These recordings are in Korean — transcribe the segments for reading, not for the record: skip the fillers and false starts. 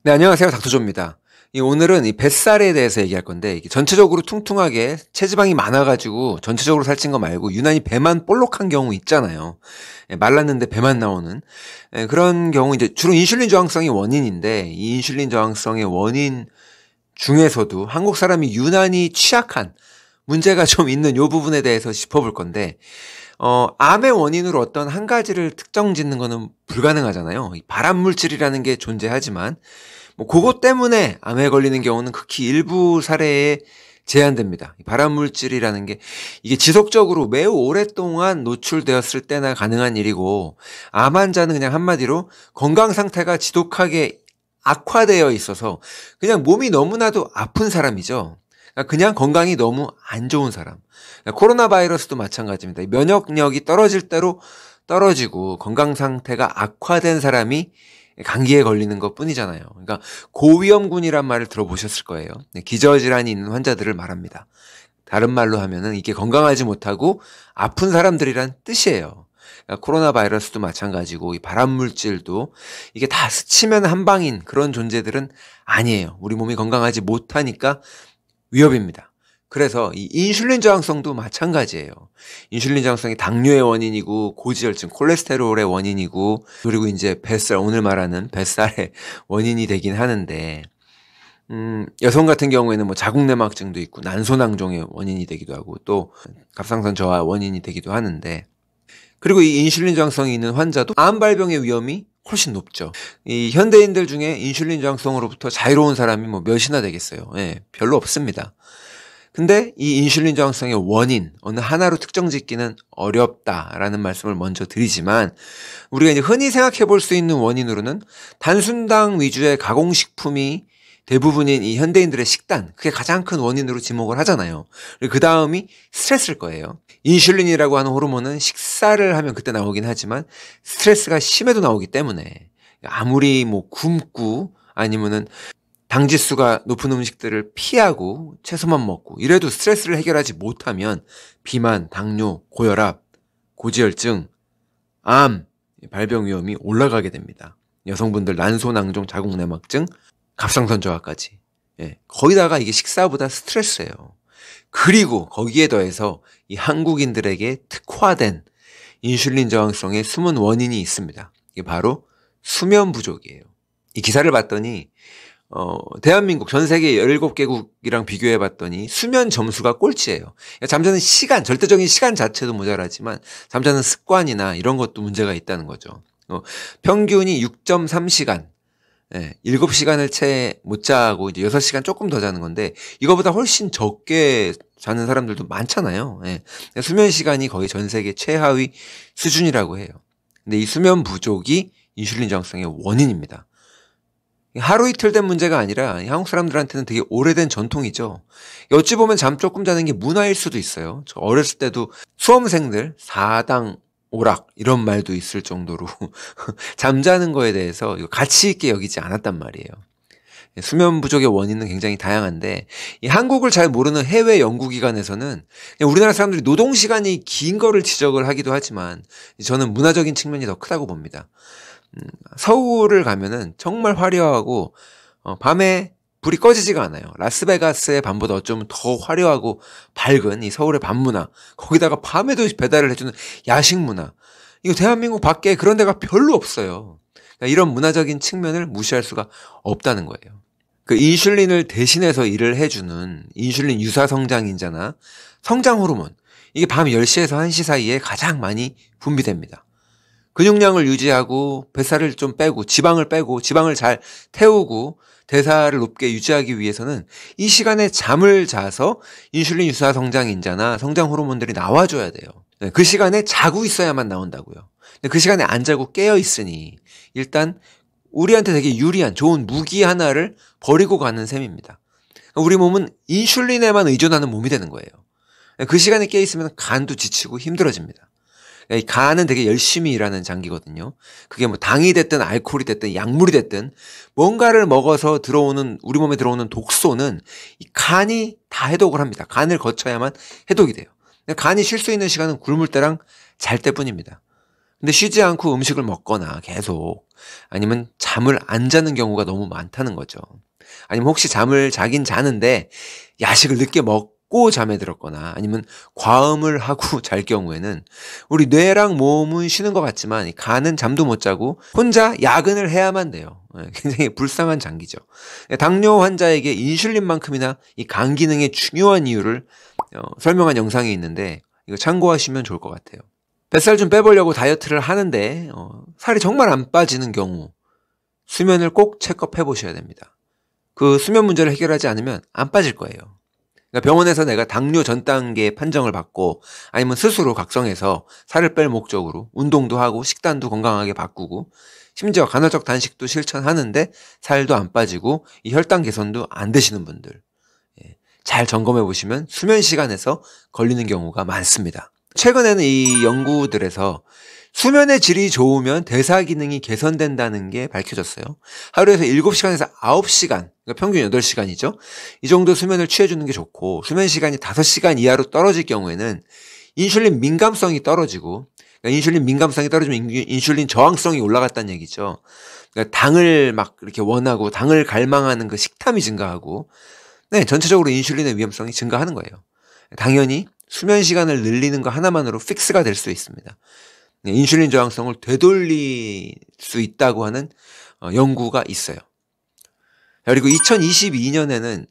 네, 안녕하세요. 닥터조입니다. 오늘은 이 뱃살에 대해서 얘기할 건데, 이게 전체적으로 퉁퉁하게 체지방이 많아가지고 전체적으로 살찐 거 말고 유난히 배만 볼록한 경우 있잖아요. 말랐는데 배만 나오는. 그런 경우 이제 주로 인슐린 저항성이 원인인데, 이 인슐린 저항성의 원인 중에서도 한국 사람이 유난히 취약한 문제가 좀 있는 요 부분에 대해서 짚어볼 건데, 암의 원인으로 어떤 한 가지를 특정 짓는 거는 불가능하잖아요. 이 발암 물질이라는 게 존재하지만, 뭐 그것 때문에 암에 걸리는 경우는 극히 일부 사례에 제한됩니다. 발암 물질이라는 게 이게 지속적으로 매우 오랫동안 노출되었을 때나 가능한 일이고, 암 환자는 그냥 한마디로 건강 상태가 지독하게 악화되어 있어서 그냥 몸이 너무나도 아픈 사람이죠. 그냥 건강이 너무 안 좋은 사람. 코로나 바이러스도 마찬가지입니다. 면역력이 떨어질 대로 떨어지고 건강 상태가 악화된 사람이 감기에 걸리는 것 뿐이잖아요. 그러니까 고위험군이란 말을 들어보셨을 거예요. 기저질환이 있는 환자들을 말합니다. 다른 말로 하면은 이게 건강하지 못하고 아픈 사람들이란 뜻이에요. 그러니까 코로나 바이러스도 마찬가지고 이 발암 물질도 이게 다 스치면 한 방인 그런 존재들은 아니에요. 우리 몸이 건강하지 못하니까 위협입니다. 그래서 이 인슐린 저항성도 마찬가지예요. 인슐린 저항성이 당뇨의 원인이고 고지혈증, 콜레스테롤의 원인이고 그리고 이제 뱃살, 오늘 말하는 뱃살의 원인이 되긴 하는데 여성 같은 경우에는 뭐 자궁내막증도 있고 난소낭종의 원인이 되기도 하고 또 갑상선 저하 원인이 되기도 하는데 그리고 이 인슐린 저항성이 있는 환자도 암 발병의 위험이 훨씬 높죠. 이 현대인들 중에 인슐린 저항성으로부터 자유로운 사람이 뭐 몇이나 되겠어요. 예, 별로 없습니다. 근데 이 인슐린 저항성의 원인, 어느 하나로 특정 짓기는 어렵다라는 말씀을 먼저 드리지만 우리가 이제 흔히 생각해 볼 수 있는 원인으로는 단순당 위주의 가공식품이 대부분인 이 현대인들의 식단, 그게 가장 큰 원인으로 지목을 하잖아요. 그리고 그 다음이 스트레스일 거예요. 인슐린이라고 하는 호르몬은 식사를 하면 그때 나오긴 하지만 스트레스가 심해도 나오기 때문에 아무리 뭐 굶고 아니면은 당지수가 높은 음식들을 피하고 채소만 먹고 이래도 스트레스를 해결하지 못하면 비만, 당뇨, 고혈압, 고지혈증, 암 발병 위험이 올라가게 됩니다. 여성분들 난소낭종, 자궁내막증, 갑상선 저하까지. 예, 거기다가 이게 식사보다 스트레스예요. 그리고 거기에 더해서 이 한국인들에게 특화된 인슐린 저항성의 숨은 원인이 있습니다. 이게 바로 수면 부족이에요. 이 기사를 봤더니 대한민국 전 세계 17개국이랑 비교해 봤더니 수면 점수가 꼴찌예요. 그러니까 잠자는 시간, 절대적인 시간 자체도 모자라지만 잠자는 습관이나 이런 것도 문제가 있다는 거죠. 평균이 6.3시간. 예, 7시간을 채 못 자고 이제 6시간 조금 더 자는 건데 이거보다 훨씬 적게 자는 사람들도 많잖아요. 예. 수면 시간이 거의 전 세계 최하위 수준이라고 해요. 근데 이 수면 부족이 인슐린 저항성의 원인입니다. 하루 이틀 된 문제가 아니라 한국 사람들한테는 되게 오래된 전통이죠. 어찌 보면 잠 조금 자는 게 문화일 수도 있어요. 저 어렸을 때도 수험생들 사당 오락 이런 말도 있을 정도로 잠자는 거에 대해서 가치 있게 여기지 않았단 말이에요. 수면 부족의 원인은 굉장히 다양한데 이 한국을 잘 모르는 해외 연구기관에서는 우리나라 사람들이 노동시간이 긴 거를 지적을 하기도 하지만 저는 문화적인 측면이 더 크다고 봅니다. 서울을 가면은 정말 화려하고 밤에 불이 꺼지지가 않아요. 라스베가스의 밤보다 어쩌면 더 화려하고 밝은 이 서울의 밤문화, 거기다가 밤에도 배달을 해주는 야식 문화, 이거 대한민국 밖에 그런 데가 별로 없어요. 그러니까 이런 문화적인 측면을 무시할 수가 없다는 거예요. 그 인슐린을 대신해서 일을 해주는 인슐린 유사성장인자나 성장 호르몬, 이게 밤 10시에서 1시 사이에 가장 많이 분비됩니다. 근육량을 유지하고 뱃살을 좀 빼고 지방을 잘 태우고 대사를 높게 유지하기 위해서는 이 시간에 잠을 자서 인슐린 유사 성장인자나 성장 호르몬들이 나와줘야 돼요. 그 시간에 자고 있어야만 나온다고요. 그 시간에 안 자고 깨어 있으니 일단 우리한테 되게 유리한 좋은 무기 하나를 버리고 가는 셈입니다. 우리 몸은 인슐린에만 의존하는 몸이 되는 거예요. 그 시간에 깨어 있으면 간도 지치고 힘들어집니다. 이 간은 되게 열심히 일하는 장기거든요. 그게 뭐 당이 됐든 알코올이 됐든 약물이 됐든 뭔가를 먹어서 우리 몸에 들어오는 독소는 이 간이 다 해독을 합니다. 간을 거쳐야만 해독이 돼요. 간이 쉴 수 있는 시간은 굶을 때랑 잘 때뿐입니다. 근데 쉬지 않고 음식을 먹거나 계속, 아니면 잠을 안 자는 경우가 너무 많다는 거죠. 아니면 혹시 잠을 자긴 자는데 야식을 늦게 먹고 잠에 들었거나 아니면 과음을 하고 잘 경우에는 우리 뇌랑 몸은 쉬는 것 같지만 간은 잠도 못 자고 혼자 야근을 해야만 돼요. 굉장히 불쌍한 장기죠. 당뇨 환자에게 인슐린만큼이나 이 간 기능의 중요한 이유를 설명한 영상이 있는데 이거 참고하시면 좋을 것 같아요. 뱃살 좀 빼보려고 다이어트를 하는데 살이 정말 안 빠지는 경우 수면을 꼭 체크해 보셔야 됩니다. 그 수면 문제를 해결하지 않으면 안 빠질 거예요. 그러니까 병원에서 내가 당뇨 전 단계 판정을 받고 아니면 스스로 각성해서 살을 뺄 목적으로 운동도 하고 식단도 건강하게 바꾸고 심지어 간헐적 단식도 실천하는데 살도 안 빠지고 이 혈당 개선도 안 되시는 분들, 잘 점검해 보시면 수면 시간에서 걸리는 경우가 많습니다. 최근에는 이 연구들에서 수면의 질이 좋으면 대사 기능이 개선된다는 게 밝혀졌어요. 하루에서 7시간에서 9시간, 그러니까 평균 8시간이죠. 이 정도 수면을 취해주는 게 좋고, 수면 시간이 5시간 이하로 떨어질 경우에는 인슐린 민감성이 떨어지고, 그러니까 인슐린 민감성이 떨어지면 인슐린 저항성이 올라갔다는 얘기죠. 그러니까 당을 막 이렇게 원하고 당을 갈망하는 그 식탐이 증가하고, 전체적으로 인슐린의 위험성이 증가하는 거예요. 당연히 수면 시간을 늘리는 거 하나만으로 픽스가 될 수 있습니다. 인슐린 저항성을 되돌릴 수 있다고 하는 연구가 있어요. 그리고 2022년에는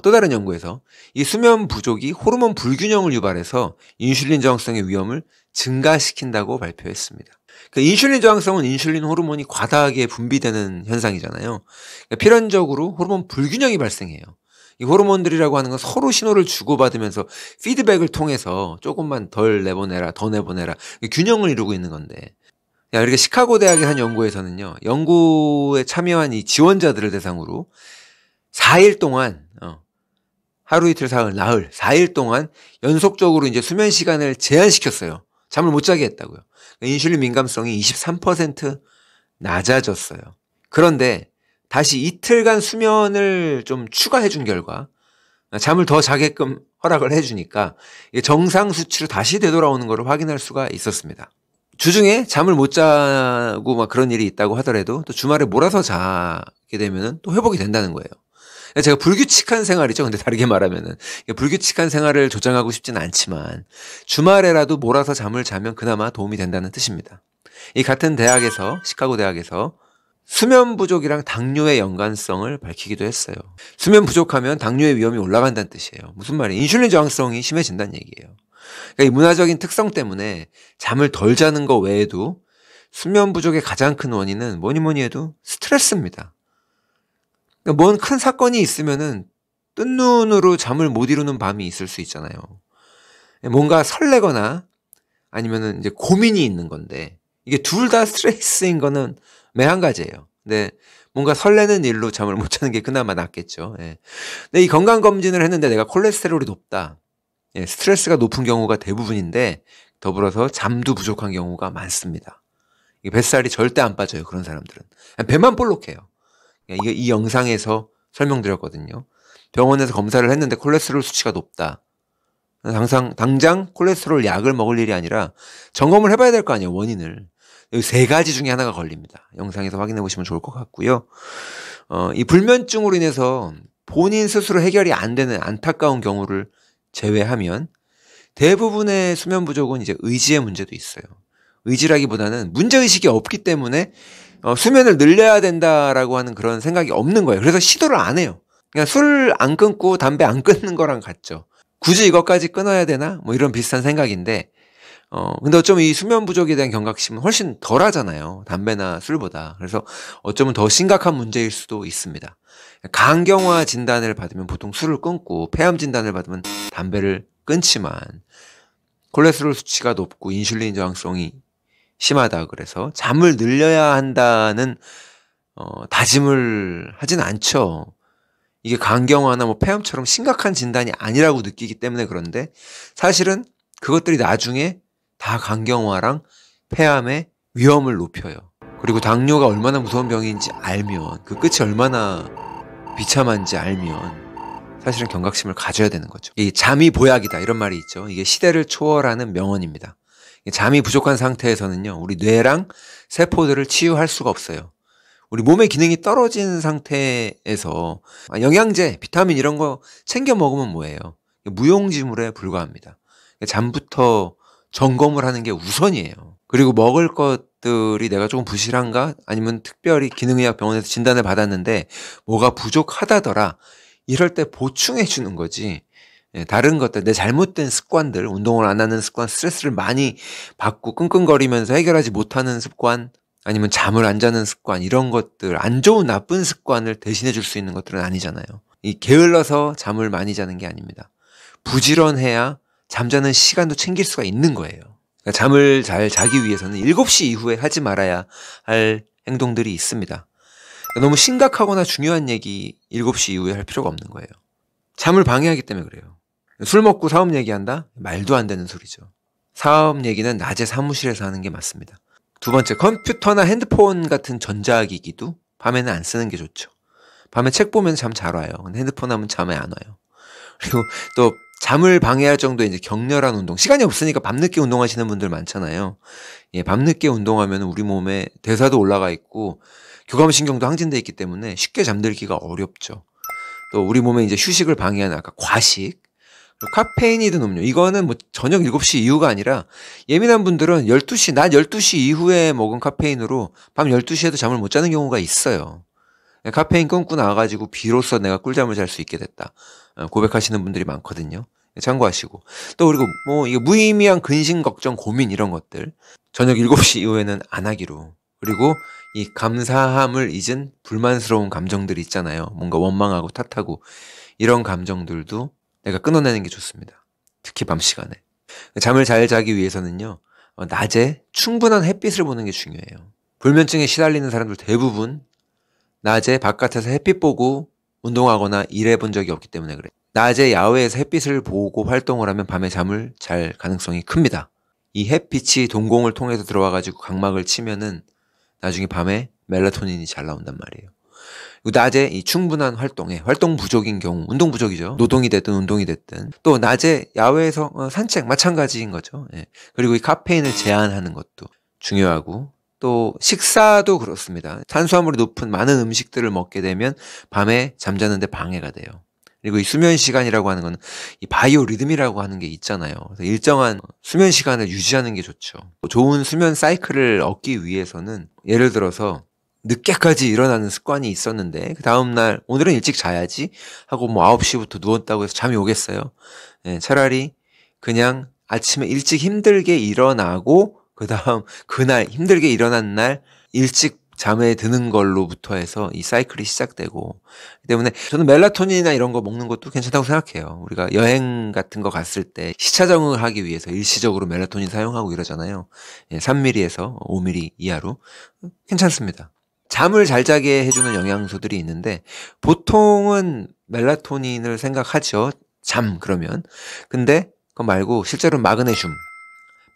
또 다른 연구에서 이 수면 부족이 호르몬 불균형을 유발해서 인슐린 저항성의 위험을 증가시킨다고 발표했습니다. 그 인슐린 저항성은 인슐린 호르몬이 과다하게 분비되는 현상이잖아요. 그러니까 필연적으로 호르몬 불균형이 발생해요. 이 호르몬들이라고 하는 건 서로 신호를 주고받으면서 피드백을 통해서 조금만 덜 내보내라, 더 내보내라, 균형을 이루고 있는 건데. 그러니까 시카고 대학의 한 연구에서는요, 연구에 참여한 이 지원자들을 대상으로 4일 동안, 하루 이틀 사흘, 나흘, 4일 동안 연속적으로 이제 수면 시간을 제한시켰어요. 잠을 못 자게 했다고요. 인슐린 민감성이 23% 낮아졌어요. 그런데 다시 이틀간 수면을 좀 추가해 준 결과 잠을 더 자게끔 허락을 해주니까 정상 수치로 다시 되돌아오는 것을 확인할 수가 있었습니다. 주중에 잠을 못 자고 막 그런 일이 있다고 하더라도 또 주말에 몰아서 자게 되면은 또 회복이 된다는 거예요. 제가 불규칙한 생활이죠. 근데 다르게 말하면은 불규칙한 생활을 조장하고 싶지는 않지만 주말에라도 몰아서 잠을 자면 그나마 도움이 된다는 뜻입니다. 이 같은 대학에서, 시카고 대학에서 수면 부족이랑 당뇨의 연관성을 밝히기도 했어요. 수면 부족하면 당뇨의 위험이 올라간다는 뜻이에요. 무슨 말이에요? 인슐린 저항성이 심해진다는 얘기예요. 그러니까 이 문화적인 특성 때문에 잠을 덜 자는 거 외에도 수면 부족의 가장 큰 원인은 뭐니 해도 스트레스입니다. 그러니까 뭔 큰 사건이 있으면은 뜬 눈으로 잠을 못 이루는 밤이 있을 수 있잖아요. 뭔가 설레거나 아니면은 이제 고민이 있는 건데 이게 둘 다 스트레스인 거는 매한 가지예요. 근데 뭔가 설레는 일로 잠을 못 자는 게 그나마 낫겠죠. 근데 이 건강검진을 했는데 내가 콜레스테롤이 높다. 스트레스가 높은 경우가 대부분인데 더불어서 잠도 부족한 경우가 많습니다. 뱃살이 절대 안 빠져요. 그런 사람들은. 배만 볼록해요. 이 영상에서 설명드렸거든요. 병원에서 검사를 했는데 콜레스테롤 수치가 높다. 당장 콜레스테롤 약을 먹을 일이 아니라 점검을 해봐야 될 거 아니에요. 원인을. 여기 3가지 중에 하나가 걸립니다. 영상에서 확인해 보시면 좋을 것 같고요. 이 불면증으로 인해서 본인 스스로 해결이 안 되는 안타까운 경우를 제외하면 대부분의 수면 부족은 이제 의지의 문제도 있어요. 의지라기보다는 문제의식이 없기 때문에 수면을 늘려야 된다라고 하는 그런 생각이 없는 거예요. 그래서 시도를 안 해요. 그냥 술 안 끊고 담배 안 끊는 거랑 같죠. 굳이 이것까지 끊어야 되나? 뭐 이런 비슷한 생각인데 근데 어쩌면 이 수면 부족에 대한 경각심은 훨씬 덜 하잖아요. 담배나 술보다. 그래서 어쩌면 더 심각한 문제일 수도 있습니다. 간경화 진단을 받으면 보통 술을 끊고 폐암 진단을 받으면 담배를 끊지만 콜레스테롤 수치가 높고 인슐린 저항성이 심하다 그래서 잠을 늘려야 한다는 다짐을 하진 않죠. 이게 간경화나 뭐 폐암처럼 심각한 진단이 아니라고 느끼기 때문에 그런데 사실은 그것들이 나중에 다 간경화랑 폐암의 위험을 높여요. 그리고 당뇨가 얼마나 무서운 병인지 알면 그 끝이 얼마나 비참한지 알면 사실은 경각심을 가져야 되는 거죠. 이 잠이 보약이다 이런 말이 있죠. 이게 시대를 초월하는 명언입니다. 잠이 부족한 상태에서는요, 우리 뇌랑 세포들을 치유할 수가 없어요. 우리 몸의 기능이 떨어진 상태에서 영양제, 비타민 이런 거 챙겨 먹으면 뭐예요? 무용지물에 불과합니다. 잠부터 점검을 하는 게 우선이에요. 그리고 먹을 것들이 내가 조금 부실한가? 아니면 특별히 기능의학 병원에서 진단을 받았는데 뭐가 부족하다더라. 이럴 때 보충해 주는 거지. 다른 것들, 내 잘못된 습관들, 운동을 안 하는 습관, 스트레스를 많이 받고 끙끙거리면서 해결하지 못하는 습관, 아니면 잠을 안 자는 습관, 이런 것들, 안 좋은 나쁜 습관을 대신해 줄 수 있는 것들은 아니잖아요. 이 게을러서 잠을 많이 자는 게 아닙니다. 부지런해야 잠자는 시간도 챙길 수가 있는 거예요. 그러니까 잠을 잘 자기 위해서는 7시 이후에 하지 말아야 할 행동들이 있습니다. 그러니까 너무 심각하거나 중요한 얘기 7시 이후에 할 필요가 없는 거예요. 잠을 방해하기 때문에 그래요. 술 먹고 사업 얘기한다? 말도 안 되는 소리죠. 사업 얘기는 낮에 사무실에서 하는 게 맞습니다. 두 번째, 컴퓨터나 핸드폰 같은 전자기기도 밤에는 안 쓰는 게 좋죠. 밤에 책 보면 잠 잘 와요. 근데 핸드폰 하면 잠이 안 와요. 그리고 또 잠을 방해할 정도의 이제 격렬한 운동. 시간이 없으니까 밤늦게 운동하시는 분들 많잖아요. 예, 밤늦게 운동하면 우리 몸에 대사도 올라가 있고 교감신경도 항진돼 있기 때문에 쉽게 잠들기가 어렵죠. 또 우리 몸에 이제 휴식을 방해하는 아까 과식, 카페인이 든 음료. 이거는 뭐 저녁 7시 이후가 아니라 예민한 분들은 12시, 낮 12시 이후에 먹은 카페인으로 밤 12시에도 잠을 못 자는 경우가 있어요. 카페인 끊고 나와가지고 비로소 내가 꿀잠을 잘 수 있게 됐다. 고백하시는 분들이 많거든요. 참고하시고. 또 그리고 뭐 이게 무의미한 근심, 걱정, 고민 이런 것들 저녁 7시 이후에는 안 하기로. 그리고 이 감사함을 잊은 불만스러운 감정들이 있잖아요. 뭔가 원망하고 탓하고 이런 감정들도 내가 끊어내는 게 좋습니다. 특히 밤 시간에. 잠을 잘 자기 위해서는요. 낮에 충분한 햇빛을 보는 게 중요해요. 불면증에 시달리는 사람들 대부분 낮에 바깥에서 햇빛 보고 운동하거나 일해본 적이 없기 때문에 그래요. 낮에 야외에서 햇빛을 보고 활동을 하면 밤에 잠을 잘 가능성이 큽니다. 이 햇빛이 동공을 통해서 들어와가지고 각막을 치면은 나중에 밤에 멜라토닌이 잘 나온단 말이에요. 낮에 이 충분한 활동에 활동 부족인 경우, 운동 부족이죠. 노동이 됐든 운동이 됐든. 또 낮에 야외에서 산책 마찬가지인 거죠. 예. 그리고 이 카페인을 제한하는 것도 중요하고 또 식사도 그렇습니다. 탄수화물이 높은 많은 음식들을 먹게 되면 밤에 잠자는데 방해가 돼요. 그리고 이 수면 시간이라고 하는 건 이 바이오 리듬이라고 하는 게 있잖아요. 그래서 일정한 수면 시간을 유지하는 게 좋죠. 좋은 수면 사이클을 얻기 위해서는 예를 들어서 늦게까지 일어나는 습관이 있었는데 그 다음날 오늘은 일찍 자야지 하고 뭐 9시부터 누웠다고 해서 잠이 오겠어요. 예, 차라리 그냥 아침에 일찍 힘들게 일어나고 그 다음 그날 힘들게 일어난 날 일찍 잠에 드는 걸로부터 해서 이 사이클이 시작되고 때문에 저는 멜라토닌이나 이런 거 먹는 것도 괜찮다고 생각해요. 우리가 여행 같은 거 갔을 때 시차 적응을 하기 위해서 일시적으로 멜라토닌 사용하고 이러잖아요. 3mm에서 5mm 이하로 괜찮습니다. 잠을 잘 자게 해주는 영양소들이 있는데 보통은 멜라토닌을 생각하죠. 잠 그러면. 근데 그거 말고 실제로 마그네슘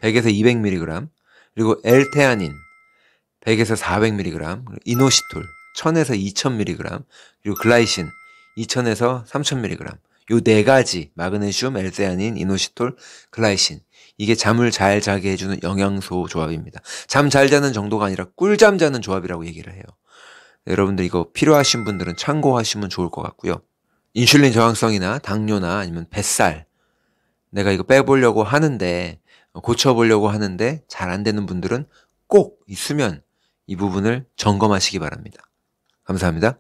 100에서 200mg 그리고 L테아닌 100에서 400mg, 이노시톨 1000에서 2000mg, 그리고 글라이신 2000에서 3000mg. 요 네 가지 마그네슘, L테아닌, 이노시톨, 글라이신. 이게 잠을 잘 자게 해주는 영양소 조합입니다. 잠 잘 자는 정도가 아니라 꿀잠 자는 조합이라고 얘기를 해요. 여러분들 이거 필요하신 분들은 참고하시면 좋을 것 같고요. 인슐린 저항성이나 당뇨나 아니면 뱃살 내가 이거 빼보려고 하는데 고쳐보려고 하는데 잘 안 되는 분들은 꼭 이 수면 이 부분을 점검하시기 바랍니다. 감사합니다.